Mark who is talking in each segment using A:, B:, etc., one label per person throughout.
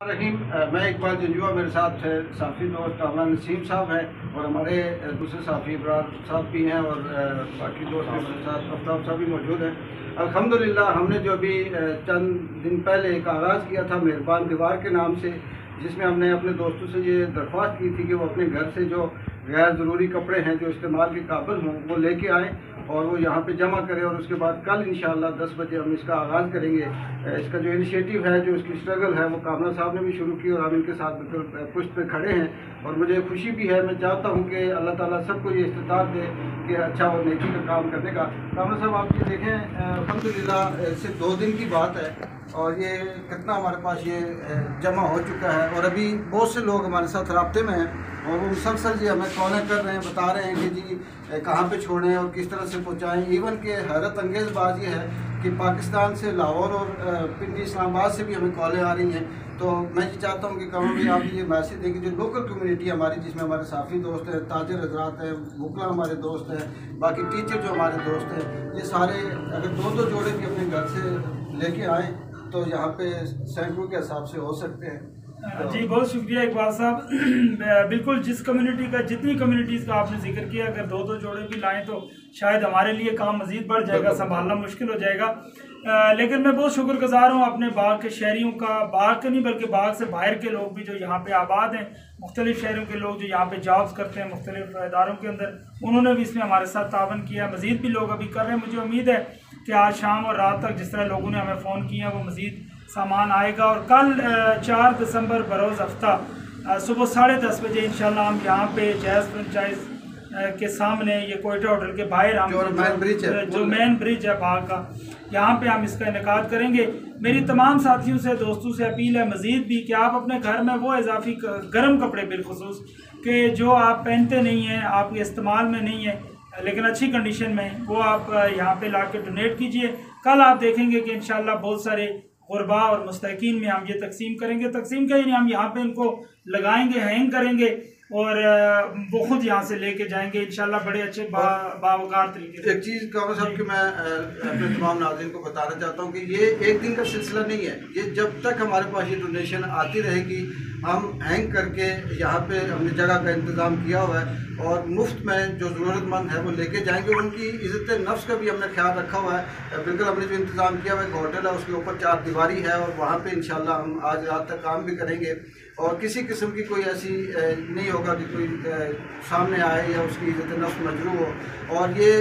A: रहीम। मैं इकबाल जंजुआ, मेरे साथ साफ़ी दोस्त कामरान नसीम साहब हैं और हमारे दूसरे साफ़ी इब्रार साहब भी हैं और बाकी दोस्त मेरे साथ आफ्ताब साहब भी मौजूद हैं। अल्हम्दुलिल्लाह हमने जो अभी चंद दिन पहले एक आगाज़ किया था मेहरबान दीवार के नाम से, जिसमें हमने अपने दोस्तों से ये दरख्वास्त की थी कि वो अपने घर से जो गैर ज़रूरी कपड़े हैं जो इस्तेमाल के काबिल हों वो लेके आएँ और वो यहाँ पे जमा करें और उसके बाद कल इंशाअल्लाह 10 बजे हम इसका आगाज़ करेंगे। इसका जो इनिशिएटिव है, जो इसकी स्ट्रगल है, वो कामना साहब ने भी शुरू की और हम इनके साथ बिल्कुल पुष्ट पे खड़े हैं और मुझे खुशी भी है। मैं चाहता हूँ कि अल्लाह ताला सबको ये इस्तिताअत दे कि अच्छा और नेकी का काम करने का। कामना साहब आप ये देखें, अल्हम्दुलिल्लाह इससे 2 दिन की बात है और ये कितना हमारे पास ये जमा हो चुका है और अभी बहुत से लोग हमारे साथ राब्ते में हैं और वो मुसलसल जी हमें कॉलें कर रहे हैं, बता रहे हैं कि जी कहाँ पे छोड़ें और किस तरह से पहुँचाएँ। इवन के हैरत अंगेज़ बात ये है कि पाकिस्तान से लाहौर और पिंडी इस्लामाबाद से भी हमें कॉलें आ रही हैं। तो मैं ये चाहता हूँ कि कभी भी आप ये मैसेज दें कि जो लोकल कम्युनिटी हमारी, जिसमें हमारे साफ़ी दोस्त हैं, ताजिर हजरात हैं, वकला हमारे दोस्त हैं, बाकी टीचर जो हमारे दोस्त हैं, ये सारे अगर 2-2 जोड़े भी अपने घर से लेके आएँ तो यहाँ पे सैकड़ों के हिसाब से हो सकते हैं।
B: जी बहुत शुक्रिया इकबाल साहब। बिल्कुल जिस कम्युनिटी का, जितनी कम्युनिटीज़ का आपने जिक्र किया, अगर 2-2 जोड़े भी लाएं तो शायद हमारे लिए काम मज़ीद बढ़ जाएगा, संभालना मुश्किल हो जाएगा। लेकिन मैं बहुत शुक्रगुजार हूँ अपने बाग के शहरियों का, बाग के नहीं बल्कि बाग से बाहर के लोग भी जो यहाँ पे आबाद हैं, मुख्तलिफ शहरों के लोग जो यहाँ पे जॉब्स करते हैं मुख्तलिफ इदारों के अंदर, उन्होंने भी इसमें हमारे साथ तावन किया। मज़ीद भी लोग अभी कर रहे हैं। मुझे उम्मीद है कि आज शाम और रात तक जिस तरह लोगों ने हमें फ़ोन किया वो मज़ीद सामान आएगा और कल 4 दिसंबर बरोज़ हफ्ता सुबह 10:30 बजे इंशाल्लाह हम यहाँ पे जैज़ फ्रेंचाइज के सामने, ये कोयटा होटल के बाहर, हम जो मेन ब्रिज है बाग का, यहाँ पे हम इसका इनेकाद करेंगे। मेरी तमाम साथियों से, दोस्तों से अपील है मज़ीद भी कि आप अपने घर में वो इजाफी गर्म कपड़े बिलखुसूस कि जो आप पहनते नहीं हैं, आपके इस्तेमाल में नहीं है लेकिन अच्छी कंडीशन में, वो आप यहाँ पे ला के डोनेट कीजिए। कल आप देखेंगे कि इंशाल्लाह बहुत सारे गुरबा और मुस्तकीन में हम ये तकसीम करेंगे। तकसीम का ही नहीं, हम यहाँ पे इनको लगाएंगे, हैंग करेंगे और वो खुद यहाँ से लेके जाएंगे इंशाल्लाह बड़े अच्छे बावकार तरीके से।
A: एक चीज़ कामरान साहब कि मैं अपने तमाम नाज़रीन को बताना चाहता हूँ कि ये एक दिन का सिलसिला नहीं है। ये जब तक हमारे पास ये डोनेशन आती रहेगी, हम हैंग करके यहाँ पे हमने जगह का इंतज़ाम किया हुआ है और मुफ्त में जो ज़रूरतमंद है वो लेके जाएंगे। उनकी इज़्ज़त नफ्स का भी हमने ख्याल रखा हुआ है। बिल्कुल हमने जो इंतज़ाम किया हुआ है, एक होटल है, उसके ऊपर 4 दीवारी है और वहाँ पे इंशाल्लाह हम आज रात तक काम भी करेंगे और किसी किस्म की कोई ऐसी नहीं होगा कि कोई सामने आए या उसकी इज़्ज़त नफ्स मजरूह हो। और ये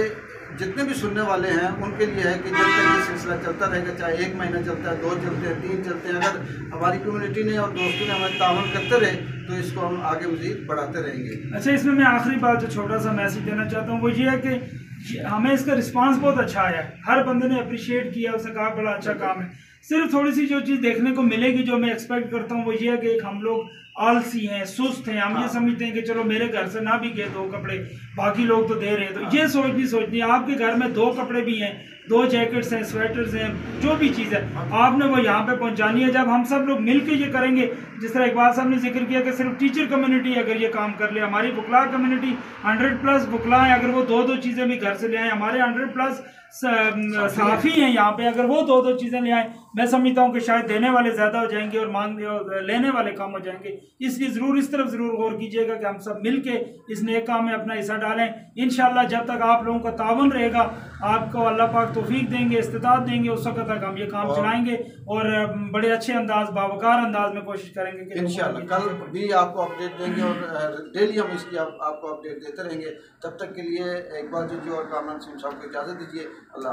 A: जितने भी सुनने वाले हैं उनके लिए है कि जब तक ये सिलसिला चलता रहेगा, चाहे 1 महीना चलता है, 2 चलते हैं, 3 चलते हैं, अगर हमारी कम्युनिटी ने और दोस्तों ने हमें तावन करते रहे तो इसको हम आगे मज़ीद बढ़ाते रहेंगे।
B: अच्छा, इसमें मैं आखिरी बात जो छोटा सा मैसेज देना चाहता हूँ वो ये है कि हमें इसका रिस्पांस बहुत अच्छा आया है। हर बंदे ने अप्रिशिएट किया, उसने कहा बड़ा अच्छा काम है। सिर्फ थोड़ी सी जो चीज़ देखने को मिलेगी, जो मैं एक्सपेक्ट करता हूँ, वो ये है कि हम लोग आलसी हैं, सुस्त हैं। हम ये समझते हैं कि चलो मेरे घर से ना भी गए 2 कपड़े, बाकी लोग तो दे रहे हैं, तो ये सोचनी आपके घर में 2 कपड़े भी हैं, 2 जैकेट्स हैं, स्वेटर्स हैं, जो भी चीज़ है आपने वो यहाँ पे पहुँचानी है। जब हम सब लोग मिल के ये करेंगे, जिस तरह इकबाल साहब ने जिक्र किया कि सिर्फ टीचर कम्युनिटी अगर ये काम कर ले, हमारी वकला कम्युनिटी 100+ वकला है, अगर वो 2-2 चीज़ें भी घर से ले आए, हमारे 100+ साफ़ी हैं यहाँ पे, अगर वो 2-2 चीज़ें ले आए, मैं समझता हूँ कि शायद देने वाले ज़्यादा हो जाएंगे और लेने वाले कम हो जाएंगे। इसलिए ज़रूर इस तरफ ज़रूर गौर कीजिएगा कि हम सब मिल के इस नेक काम में अपना हिस्सा डालें। इंशाल्लाह जब तक आप लोगों का तावन रहेगा, आपको अल्लाह पाक तौफीक देंगे, इस्तिताअत देंगे, उस वक्त तक हम ये काम चलाएंगे और बड़े अच्छे अंदाज, बावकार अंदाज में कोशिश करेंगे कि
A: इंशाल्लाह कल भी आपको अपडेट देंगे और डेली हम इसकी आपको अपडेट देते रहेंगे। तब तक के लिए इकबाल जी और कामरान नसीम साहब को इजाज़त दीजिए। अल्लाह।